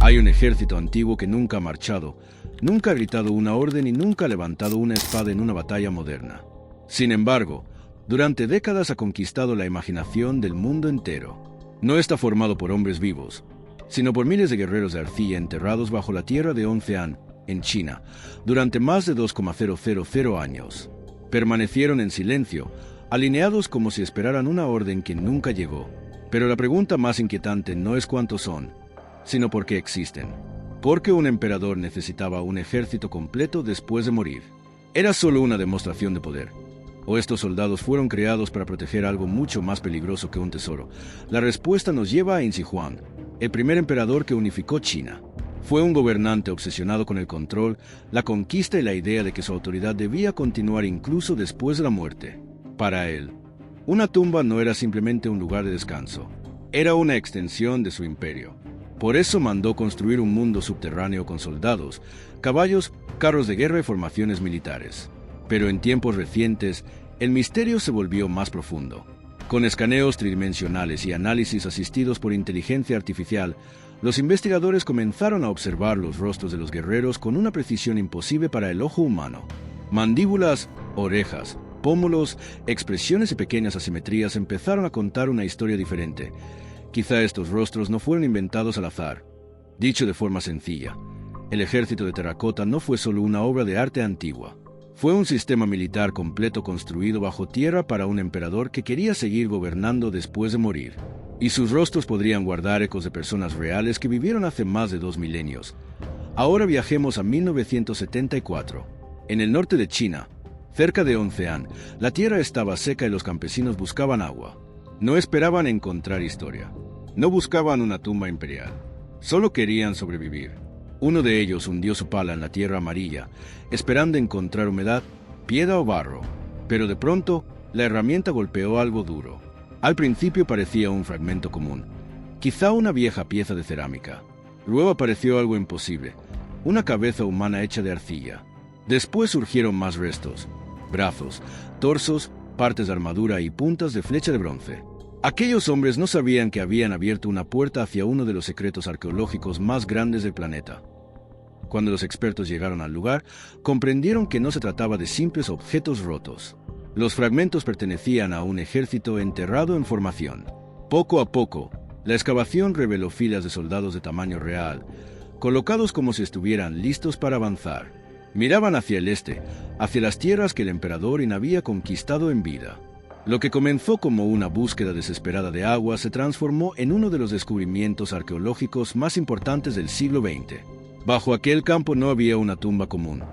Hay un ejército antiguo que nunca ha marchado, nunca ha gritado una orden y nunca ha levantado una espada en una batalla moderna. Sin embargo, durante décadas ha conquistado la imaginación del mundo entero. No está formado por hombres vivos, sino por miles de guerreros de arcilla enterrados bajo la tierra de Oncean, en China, durante más de 2,000 años. Permanecieron en silencio, alineados como si esperaran una orden que nunca llegó. Pero la pregunta más inquietante no es cuántos son, sino por qué existen. ¿Por qué un emperador necesitaba un ejército completo después de morir? ¿Era solo una demostración de poder? ¿O estos soldados fueron creados para proteger algo mucho más peligroso que un tesoro? La respuesta nos lleva a Insi Huang, el primer emperador que unificó China. Fue un gobernante obsesionado con el control, la conquista y la idea de que su autoridad debía continuar incluso después de la muerte. Para él, una tumba no era simplemente un lugar de descanso, era una extensión de su imperio. Por eso mandó construir un mundo subterráneo con soldados, caballos, carros de guerra y formaciones militares. Pero en tiempos recientes, el misterio se volvió más profundo. Con escaneos tridimensionales y análisis asistidos por inteligencia artificial, los investigadores comenzaron a observar los rostros de los guerreros con una precisión imposible para el ojo humano. Mandíbulas, orejas, pómulos, expresiones y pequeñas asimetrías empezaron a contar una historia diferente. Quizá estos rostros no fueron inventados al azar. Dicho de forma sencilla, el ejército de terracota no fue solo una obra de arte antigua. Fue un sistema militar completo construido bajo tierra para un emperador que quería seguir gobernando después de morir. Y sus rostros podrían guardar ecos de personas reales que vivieron hace más de 2 milenios. Ahora viajemos a 1974. En el norte de China, cerca de Oncean, la tierra estaba seca y los campesinos buscaban agua. No esperaban encontrar historia. No buscaban una tumba imperial. Solo querían sobrevivir. Uno de ellos hundió su pala en la tierra amarilla, esperando encontrar humedad, piedra o barro. Pero de pronto, la herramienta golpeó algo duro. Al principio parecía un fragmento común, quizá una vieja pieza de cerámica. Luego apareció algo imposible, una cabeza humana hecha de arcilla. Después surgieron más restos, brazos, torsos, partes de armadura y puntas de flecha de bronce. Aquellos hombres no sabían que habían abierto una puerta hacia uno de los secretos arqueológicos más grandes del planeta. Cuando los expertos llegaron al lugar, comprendieron que no se trataba de simples objetos rotos. Los fragmentos pertenecían a un ejército enterrado en formación. Poco a poco, la excavación reveló filas de soldados de tamaño real, colocados como si estuvieran listos para avanzar. Miraban hacia el este, hacia las tierras que el emperador había conquistado en vida. Lo que comenzó como una búsqueda desesperada de agua se transformó en uno de los descubrimientos arqueológicos más importantes del siglo XX. Bajo aquel campo no había una tumba común,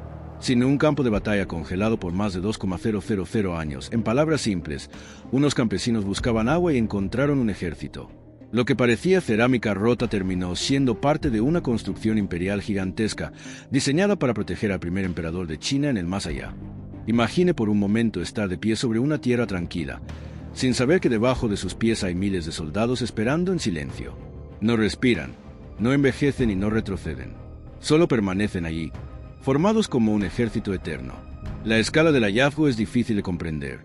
sino un campo de batalla congelado por más de 2,000 años. En palabras simples, unos campesinos buscaban agua y encontraron un ejército. Lo que parecía cerámica rota terminó siendo parte de una construcción imperial gigantesca, diseñada para proteger al primer emperador de China en el más allá. Imagine por un momento estar de pie sobre una tierra tranquila, sin saber que debajo de sus pies hay miles de soldados esperando en silencio. No respiran, no envejecen y no retroceden. Solo permanecen allí, formados como un ejército eterno. La escala del hallazgo es difícil de comprender.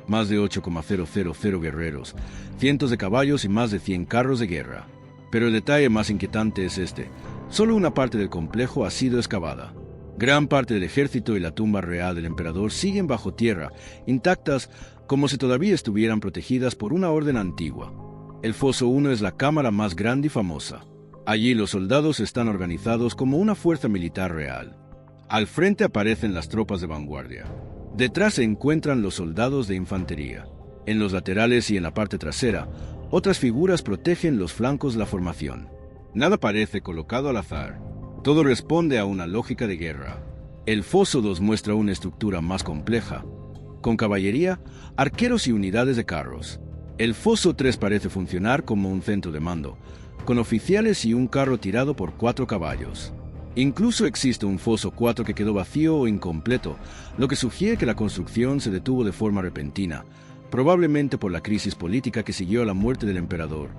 Más de 8,000 guerreros, cientos de caballos y más de 100 carros de guerra. Pero el detalle más inquietante es este. Solo una parte del complejo ha sido excavada. Gran parte del ejército y la tumba real del emperador siguen bajo tierra, intactas como si todavía estuvieran protegidas por una orden antigua. El Foso 1 es la cámara más grande y famosa. Allí los soldados están organizados como una fuerza militar real. Al frente aparecen las tropas de vanguardia. Detrás se encuentran los soldados de infantería. En los laterales y en la parte trasera, otras figuras protegen los flancos de la formación. Nada parece colocado al azar. Todo responde a una lógica de guerra. El Foso 2 muestra una estructura más compleja, con caballería, arqueros y unidades de carros. El Foso 3 parece funcionar como un centro de mando, con oficiales y un carro tirado por 4 caballos. Incluso existe un Foso 4 que quedó vacío o incompleto, lo que sugiere que la construcción se detuvo de forma repentina, probablemente por la crisis política que siguió a la muerte del emperador.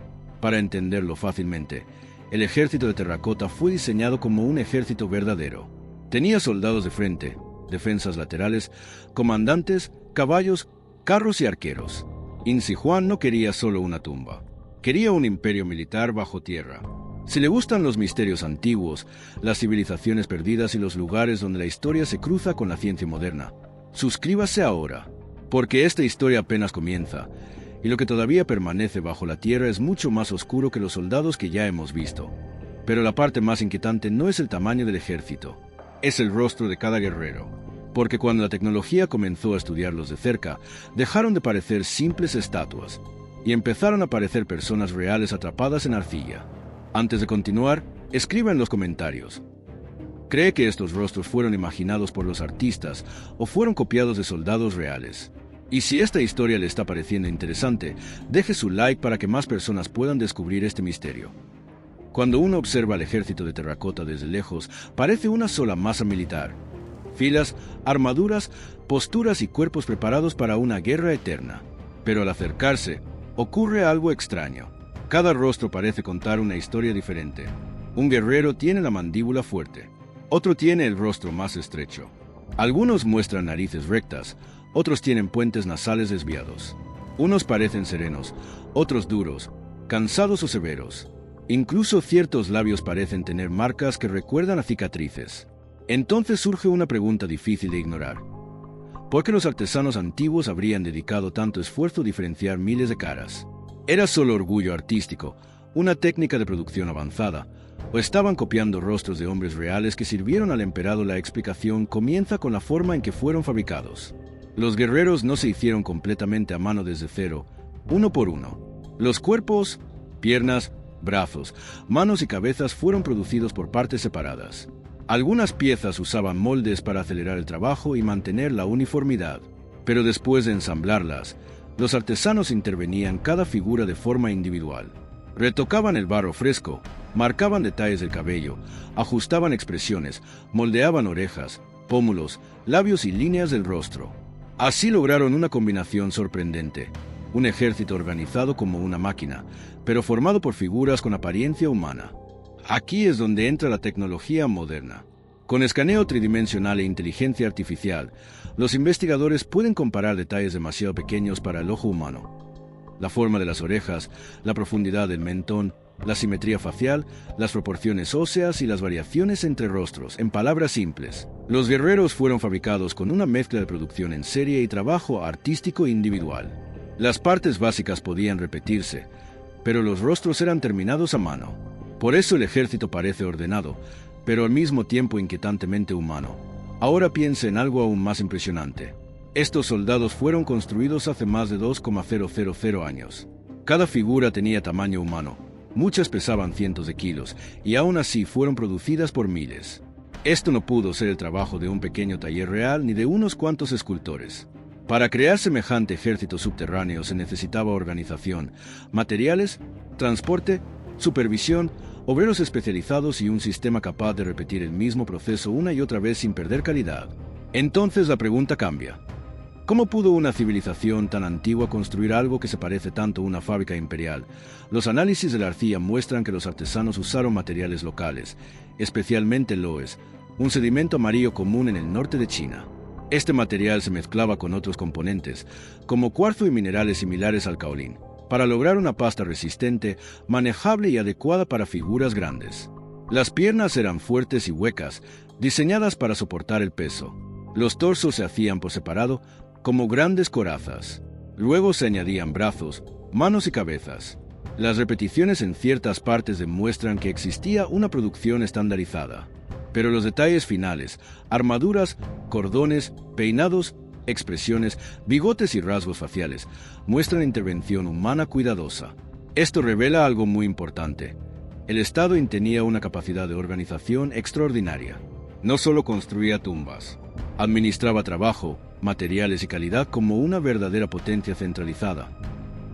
Para entenderlo fácilmente, el ejército de terracota fue diseñado como un ejército verdadero. Tenía soldados de frente, defensas laterales, comandantes, caballos, carros y arqueros. Insi Huang no quería solo una tumba. Quería un imperio militar bajo tierra. Si le gustan los misterios antiguos, las civilizaciones perdidas y los lugares donde la historia se cruza con la ciencia moderna, suscríbase ahora, porque esta historia apenas comienza, y lo que todavía permanece bajo la tierra es mucho más oscuro que los soldados que ya hemos visto. Pero la parte más inquietante no es el tamaño del ejército, es el rostro de cada guerrero, porque cuando la tecnología comenzó a estudiarlos de cerca, dejaron de parecer simples estatuas, y empezaron a parecer personas reales atrapadas en arcilla. Antes de continuar, escriba en los comentarios. ¿Cree que estos rostros fueron imaginados por los artistas o fueron copiados de soldados reales? Y si esta historia le está pareciendo interesante, deje su like para que más personas puedan descubrir este misterio. Cuando uno observa al ejército de terracota desde lejos, parece una sola masa militar. Filas, armaduras, posturas y cuerpos preparados para una guerra eterna. Pero al acercarse, ocurre algo extraño. Cada rostro parece contar una historia diferente. Un guerrero tiene la mandíbula fuerte, otro tiene el rostro más estrecho. Algunos muestran narices rectas, otros tienen puentes nasales desviados. Unos parecen serenos, otros duros, cansados o severos. Incluso ciertos labios parecen tener marcas que recuerdan a cicatrices. Entonces surge una pregunta difícil de ignorar. ¿Por qué los artesanos antiguos habrían dedicado tanto esfuerzo a diferenciar miles de caras? ¿Era solo orgullo artístico, una técnica de producción avanzada, o estaban copiando rostros de hombres reales que sirvieron al emperador? La explicación comienza con la forma en que fueron fabricados. Los guerreros no se hicieron completamente a mano desde cero, uno por uno. Los cuerpos, piernas, brazos, manos y cabezas fueron producidos por partes separadas. Algunas piezas usaban moldes para acelerar el trabajo y mantener la uniformidad, pero después de ensamblarlas, los artesanos intervenían cada figura de forma individual. Retocaban el barro fresco, marcaban detalles del cabello, ajustaban expresiones, moldeaban orejas, pómulos, labios y líneas del rostro. Así lograron una combinación sorprendente, un ejército organizado como una máquina, pero formado por figuras con apariencia humana. Aquí es donde entra la tecnología moderna. Con escaneo tridimensional e inteligencia artificial, los investigadores pueden comparar detalles demasiado pequeños para el ojo humano. La forma de las orejas, la profundidad del mentón, la simetría facial, las proporciones óseas y las variaciones entre rostros. En palabras simples, los guerreros fueron fabricados con una mezcla de producción en serie y trabajo artístico individual. Las partes básicas podían repetirse, pero los rostros eran terminados a mano. Por eso el ejército parece ordenado, pero al mismo tiempo inquietantemente humano. Ahora piense en algo aún más impresionante. Estos soldados fueron construidos hace más de 2,000 años. Cada figura tenía tamaño humano, muchas pesaban cientos de kilos, y aún así fueron producidas por miles. Esto no pudo ser el trabajo de un pequeño taller real ni de unos cuantos escultores. Para crear semejante ejército subterráneo se necesitaba organización, materiales, transporte, supervisión, obreros especializados y un sistema capaz de repetir el mismo proceso una y otra vez sin perder calidad. Entonces la pregunta cambia. ¿Cómo pudo una civilización tan antigua construir algo que se parece tanto a una fábrica imperial? Los análisis de la arcilla muestran que los artesanos usaron materiales locales, especialmente el loess, un sedimento amarillo común en el norte de China. Este material se mezclaba con otros componentes, como cuarzo y minerales similares al caolín, para lograr una pasta resistente, manejable y adecuada para figuras grandes. Las piernas eran fuertes y huecas, diseñadas para soportar el peso. Los torsos se hacían por separado, como grandes corazas. Luego se añadían brazos, manos y cabezas. Las repeticiones en ciertas partes demuestran que existía una producción estandarizada. Pero los detalles finales, armaduras, cordones, peinados, expresiones, bigotes y rasgos faciales, muestran intervención humana cuidadosa. Esto revela algo muy importante. El Estado tenía una capacidad de organización extraordinaria. No solo construía tumbas, administraba trabajo, materiales y calidad como una verdadera potencia centralizada.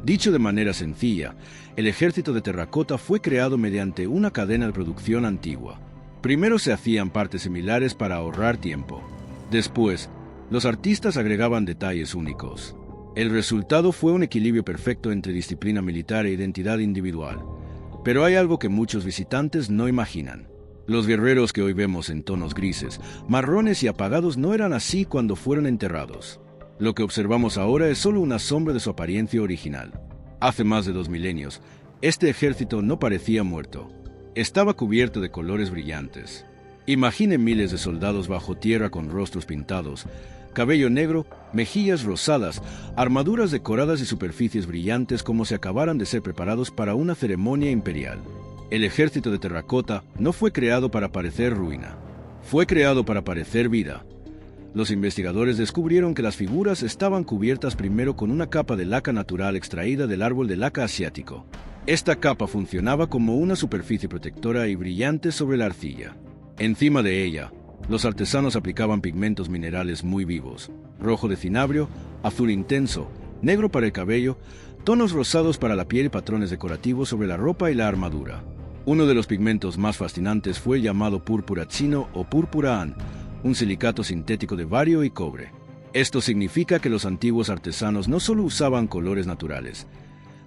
Dicho de manera sencilla, el ejército de terracota fue creado mediante una cadena de producción antigua. Primero se hacían partes similares para ahorrar tiempo. Después, los artistas agregaban detalles únicos. El resultado fue un equilibrio perfecto entre disciplina militar e identidad individual. Pero hay algo que muchos visitantes no imaginan. Los guerreros que hoy vemos en tonos grises, marrones y apagados no eran así cuando fueron enterrados. Lo que observamos ahora es solo una sombra de su apariencia original. Hace más de 2 milenios, este ejército no parecía muerto. Estaba cubierto de colores brillantes. Imagine miles de soldados bajo tierra con rostros pintados, cabello negro, mejillas rosadas, armaduras decoradas y superficies brillantes como si acabaran de ser preparados para una ceremonia imperial. El ejército de terracota no fue creado para parecer ruina. Fue creado para parecer vida. Los investigadores descubrieron que las figuras estaban cubiertas primero con una capa de laca natural extraída del árbol de laca asiático. Esta capa funcionaba como una superficie protectora y brillante sobre la arcilla. Encima de ella, los artesanos aplicaban pigmentos minerales muy vivos: rojo de cinabrio, azul intenso, negro para el cabello, tonos rosados para la piel y patrones decorativos sobre la ropa y la armadura. Uno de los pigmentos más fascinantes fue el llamado púrpura chino o púrpura an, un silicato sintético de bario y cobre. Esto significa que los antiguos artesanos no solo usaban colores naturales,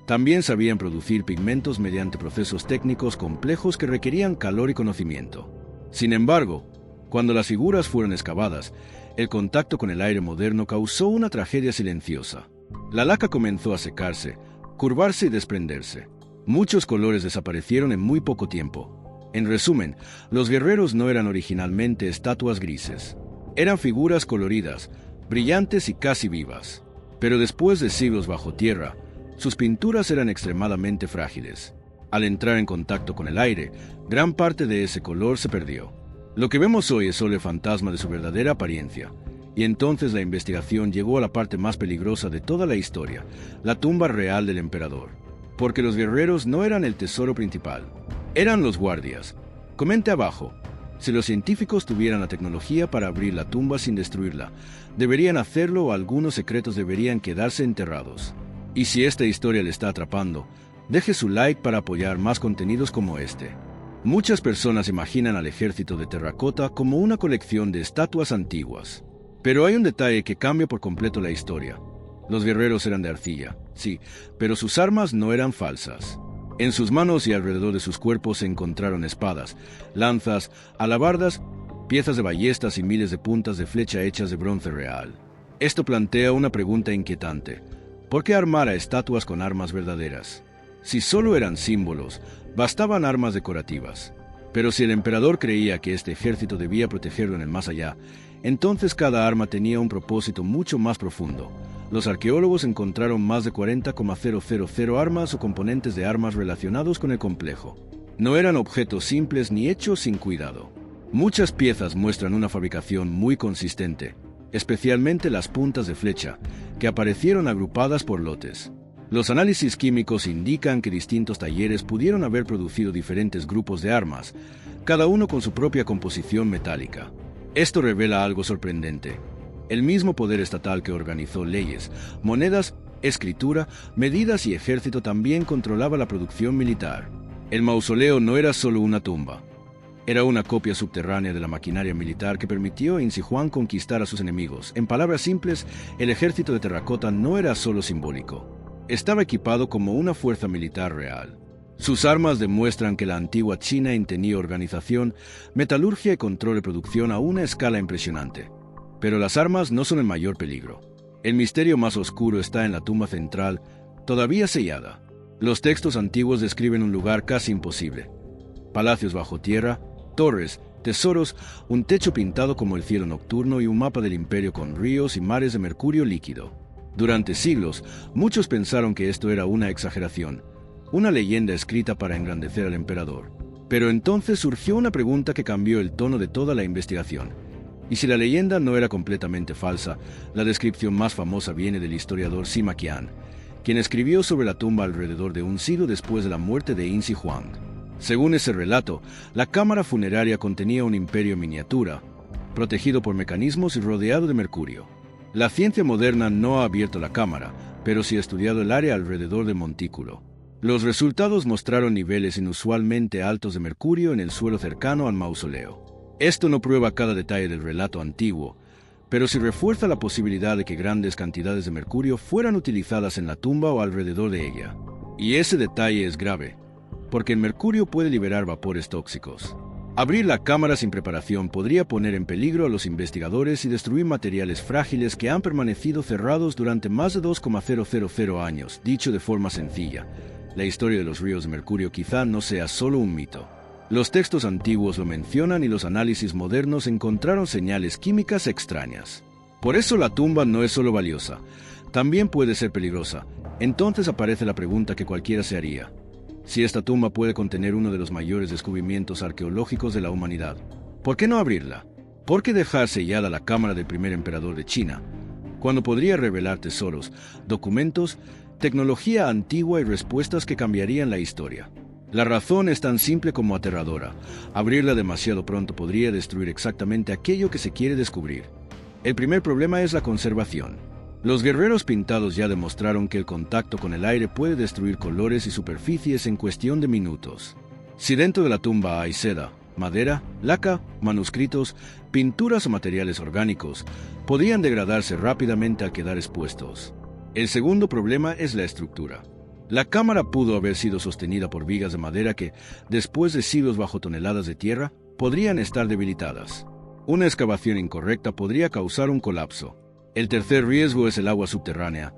también sabían producir pigmentos mediante procesos técnicos complejos que requerían calor y conocimiento. Sin embargo, cuando las figuras fueron excavadas, el contacto con el aire moderno causó una tragedia silenciosa. La laca comenzó a secarse, curvarse y desprenderse. Muchos colores desaparecieron en muy poco tiempo. En resumen, los guerreros no eran originalmente estatuas grises. Eran figuras coloridas, brillantes y casi vivas. Pero después de siglos bajo tierra, sus pinturas eran extremadamente frágiles. Al entrar en contacto con el aire, gran parte de ese color se perdió. Lo que vemos hoy es solo el fantasma de su verdadera apariencia. Y entonces la investigación llegó a la parte más peligrosa de toda la historia, la tumba real del emperador. Porque los guerreros no eran el tesoro principal, eran los guardias. Comente abajo. Si los científicos tuvieran la tecnología para abrir la tumba sin destruirla, deberían hacerlo o algunos secretos deberían quedarse enterrados. Y si esta historia le está atrapando, deje su like para apoyar más contenidos como este. Muchas personas imaginan al ejército de terracota como una colección de estatuas antiguas. Pero hay un detalle que cambia por completo la historia. Los guerreros eran de arcilla, sí, pero sus armas no eran falsas. En sus manos y alrededor de sus cuerpos se encontraron espadas, lanzas, alabardas, piezas de ballestas y miles de puntas de flecha hechas de bronce real. Esto plantea una pregunta inquietante. ¿Por qué armar a estatuas con armas verdaderas? Si solo eran símbolos, bastaban armas decorativas. Pero si el emperador creía que este ejército debía protegerlo en el más allá, entonces cada arma tenía un propósito mucho más profundo. Los arqueólogos encontraron más de 40,000 armas o componentes de armas relacionados con el complejo. No eran objetos simples ni hechos sin cuidado. Muchas piezas muestran una fabricación muy consistente, especialmente las puntas de flecha, que aparecieron agrupadas por lotes. Los análisis químicos indican que distintos talleres pudieron haber producido diferentes grupos de armas, cada uno con su propia composición metálica. Esto revela algo sorprendente. El mismo poder estatal que organizó leyes, monedas, escritura, medidas y ejército también controlaba la producción militar. El mausoleo no era solo una tumba. Era una copia subterránea de la maquinaria militar que permitió a Insi Huang conquistar a sus enemigos. En palabras simples, el ejército de terracota no era solo simbólico. Estaba equipado como una fuerza militar real. Sus armas demuestran que la antigua China tenía organización, metalurgia y control de producción a una escala impresionante. Pero las armas no son el mayor peligro. El misterio más oscuro está en la tumba central, todavía sellada. Los textos antiguos describen un lugar casi imposible. Palacios bajo tierra, torres, tesoros, un techo pintado como el cielo nocturno y un mapa del imperio con ríos y mares de mercurio líquido. Durante siglos, muchos pensaron que esto era una exageración, una leyenda escrita para engrandecer al emperador. Pero entonces surgió una pregunta que cambió el tono de toda la investigación. Y si la leyenda no era completamente falsa, la descripción más famosa viene del historiador Sima Qian, quien escribió sobre la tumba alrededor de un siglo después de la muerte de Insi Huang. Según ese relato, la cámara funeraria contenía un imperio en miniatura, protegido por mecanismos y rodeado de mercurio. La ciencia moderna no ha abierto la cámara, pero sí ha estudiado el área alrededor del montículo. Los resultados mostraron niveles inusualmente altos de mercurio en el suelo cercano al mausoleo. Esto no prueba cada detalle del relato antiguo, pero sí refuerza la posibilidad de que grandes cantidades de mercurio fueran utilizadas en la tumba o alrededor de ella. Y ese detalle es grave, porque el mercurio puede liberar vapores tóxicos. Abrir la cámara sin preparación podría poner en peligro a los investigadores y destruir materiales frágiles que han permanecido cerrados durante más de 2,000 años. Dicho de forma sencilla, la historia de los ríos de mercurio quizá no sea solo un mito. Los textos antiguos lo mencionan y los análisis modernos encontraron señales químicas extrañas. Por eso la tumba no es solo valiosa, también puede ser peligrosa. Entonces aparece la pregunta que cualquiera se haría. Si esta tumba puede contener uno de los mayores descubrimientos arqueológicos de la humanidad, ¿por qué no abrirla? ¿Por qué dejar sellada la cámara del primer emperador de China, cuando podría revelar tesoros, documentos, tecnología antigua y respuestas que cambiarían la historia? La razón es tan simple como aterradora. Abrirla demasiado pronto podría destruir exactamente aquello que se quiere descubrir. El primer problema es la conservación. Los guerreros pintados ya demostraron que el contacto con el aire puede destruir colores y superficies en cuestión de minutos. Si dentro de la tumba hay seda, madera, laca, manuscritos, pinturas o materiales orgánicos, podrían degradarse rápidamente al quedar expuestos. El segundo problema es la estructura. La cámara pudo haber sido sostenida por vigas de madera que, después de siglos bajo toneladas de tierra, podrían estar debilitadas. Una excavación incorrecta podría causar un colapso. El tercer riesgo es el agua subterránea,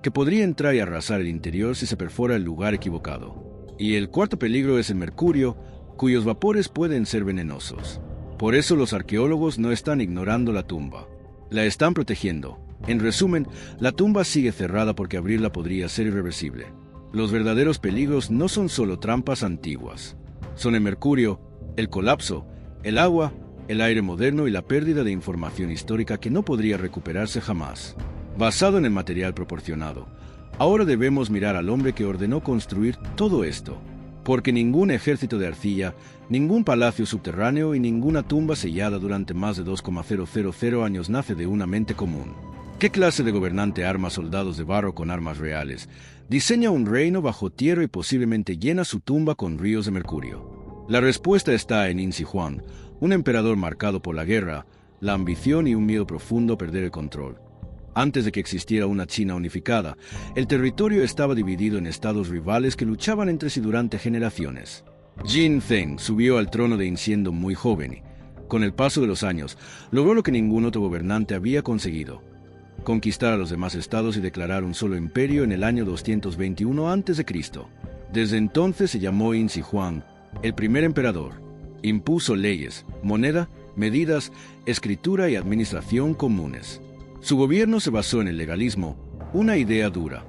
que podría entrar y arrasar el interior si se perfora el lugar equivocado. Y el cuarto peligro es el mercurio, cuyos vapores pueden ser venenosos. Por eso los arqueólogos no están ignorando la tumba. La están protegiendo. En resumen, la tumba sigue cerrada porque abrirla podría ser irreversible. Los verdaderos peligros no son solo trampas antiguas. Son el mercurio, el colapso, el agua, el aire moderno y la pérdida de información histórica que no podría recuperarse jamás. Basado en el material proporcionado, ahora debemos mirar al hombre que ordenó construir todo esto. Porque ningún ejército de arcilla, ningún palacio subterráneo y ninguna tumba sellada durante más de 2,000 años nace de una mente común. ¿Qué clase de gobernante arma soldados de barro con armas reales? Diseña un reino bajo tierra y posiblemente llena su tumba con ríos de mercurio. La respuesta está en Yin Shi Huang, un emperador marcado por la guerra, la ambición y un miedo profundo a perder el control. Antes de que existiera una China unificada, el territorio estaba dividido en estados rivales que luchaban entre sí durante generaciones. Jin Zheng subió al trono de Yin siendo muy joven y, con el paso de los años, logró lo que ningún otro gobernante había conseguido: conquistar a los demás estados y declarar un solo imperio en el año 221 a.C. Desde entonces se llamó Yin Shi Huang, el primer emperador. Impuso leyes, moneda, medidas, escritura y administración comunes. Su gobierno se basó en el legalismo, una idea dura.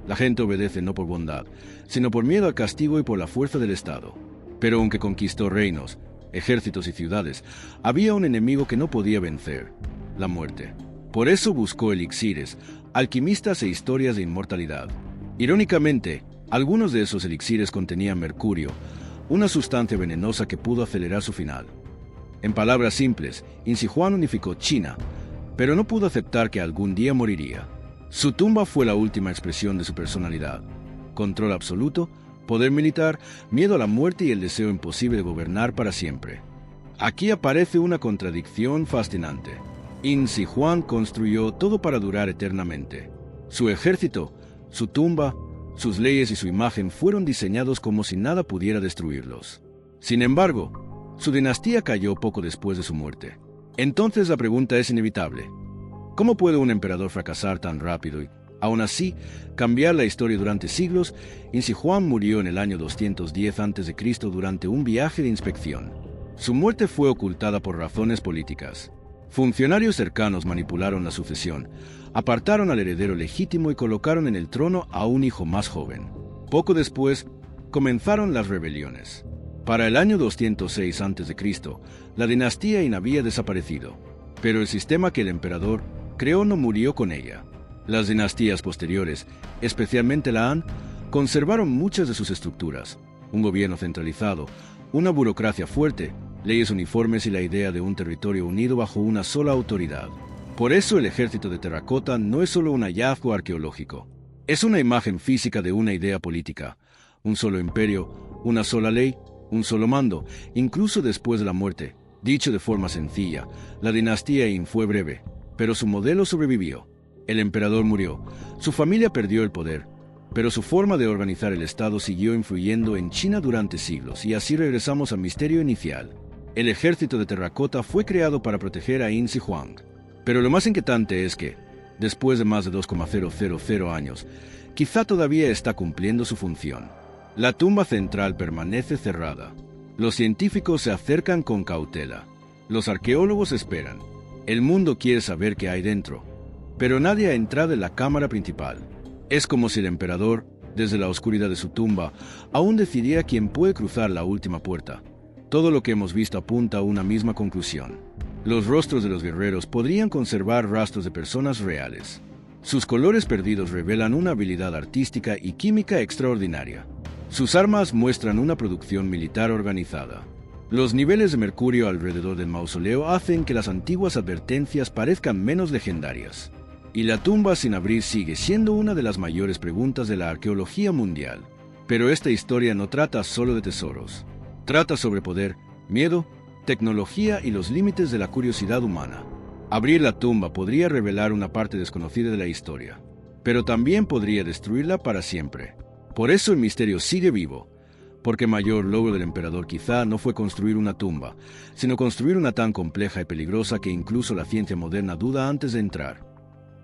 La gente obedece no por bondad, sino por miedo al castigo y por la fuerza del Estado. Pero aunque conquistó reinos, ejércitos y ciudades, había un enemigo que no podía vencer: la muerte. Por eso buscó elixires, alquimistas e historias de inmortalidad. Irónicamente, algunos de esos elixires contenían mercurio, una sustancia venenosa que pudo acelerar su final. En palabras simples, Yin Shi Huang unificó China, pero no pudo aceptar que algún día moriría. Su tumba fue la última expresión de su personalidad: control absoluto, poder militar, miedo a la muerte y el deseo imposible de gobernar para siempre. Aquí aparece una contradicción fascinante. Yin Shi Huang construyó todo para durar eternamente. Su ejército, su tumba, sus leyes y su imagen fueron diseñados como si nada pudiera destruirlos. Sin embargo, su dinastía cayó poco después de su muerte. Entonces la pregunta es inevitable: ¿cómo puede un emperador fracasar tan rápido y, aún así, cambiar la historia durante siglos? Yin Shi Huang murió en el año 210 a.C. durante un viaje de inspección. Su muerte fue ocultada por razones políticas. Funcionarios cercanos manipularon la sucesión, apartaron al heredero legítimo y colocaron en el trono a un hijo más joven. Poco después, comenzaron las rebeliones. Para el año 206 a.C., la dinastía Yin había desaparecido, pero el sistema que el emperador creó no murió con ella. Las dinastías posteriores, especialmente la Han, conservaron muchas de sus estructuras: un gobierno centralizado, una burocracia fuerte, leyes uniformes y la idea de un territorio unido bajo una sola autoridad. Por eso el ejército de terracota no es solo un hallazgo arqueológico. Es una imagen física de una idea política: un solo imperio, una sola ley, un solo mando, incluso después de la muerte. Dicho de forma sencilla, la dinastía Yin fue breve, pero su modelo sobrevivió. El emperador murió, su familia perdió el poder, pero su forma de organizar el Estado siguió influyendo en China durante siglos, y así regresamos al misterio inicial. El ejército de terracota fue creado para proteger a Yin Shi Huang. Pero lo más inquietante es que, después de más de 2,000 años, quizá todavía está cumpliendo su función. La tumba central permanece cerrada. Los científicos se acercan con cautela. Los arqueólogos esperan. El mundo quiere saber qué hay dentro. Pero nadie ha entrado en la cámara principal. Es como si el emperador, desde la oscuridad de su tumba, aún decidiera quién puede cruzar la última puerta. Todo lo que hemos visto apunta a una misma conclusión. Los rostros de los guerreros podrían conservar rastros de personas reales. Sus colores perdidos revelan una habilidad artística y química extraordinaria. Sus armas muestran una producción militar organizada. Los niveles de mercurio alrededor del mausoleo hacen que las antiguas advertencias parezcan menos legendarias. Y la tumba sin abrir sigue siendo una de las mayores preguntas de la arqueología mundial. Pero esta historia no trata solo de tesoros. Trata sobre poder, miedo, tecnología y los límites de la curiosidad humana. Abrir la tumba podría revelar una parte desconocida de la historia, pero también podría destruirla para siempre. Por eso el misterio sigue vivo, porque el mayor logro del emperador quizá no fue construir una tumba, sino construir una tan compleja y peligrosa que incluso la ciencia moderna duda antes de entrar.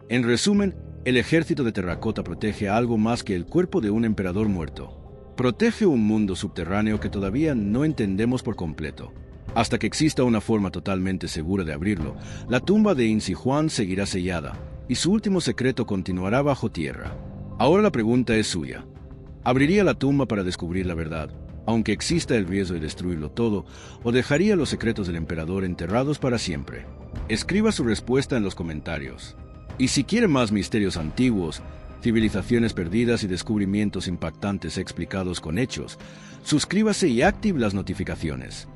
En resumen, el ejército de terracota protege algo más que el cuerpo de un emperador muerto. Protege un mundo subterráneo que todavía no entendemos por completo. Hasta que exista una forma totalmente segura de abrirlo, la tumba de Insi Huan seguirá sellada, y su último secreto continuará bajo tierra. Ahora la pregunta es suya. ¿Abriría la tumba para descubrir la verdad, aunque exista el riesgo de destruirlo todo, o dejaría los secretos del emperador enterrados para siempre? Escriba su respuesta en los comentarios. Y si quiere más misterios antiguos, civilizaciones perdidas y descubrimientos impactantes explicados con hechos, suscríbase y active las notificaciones.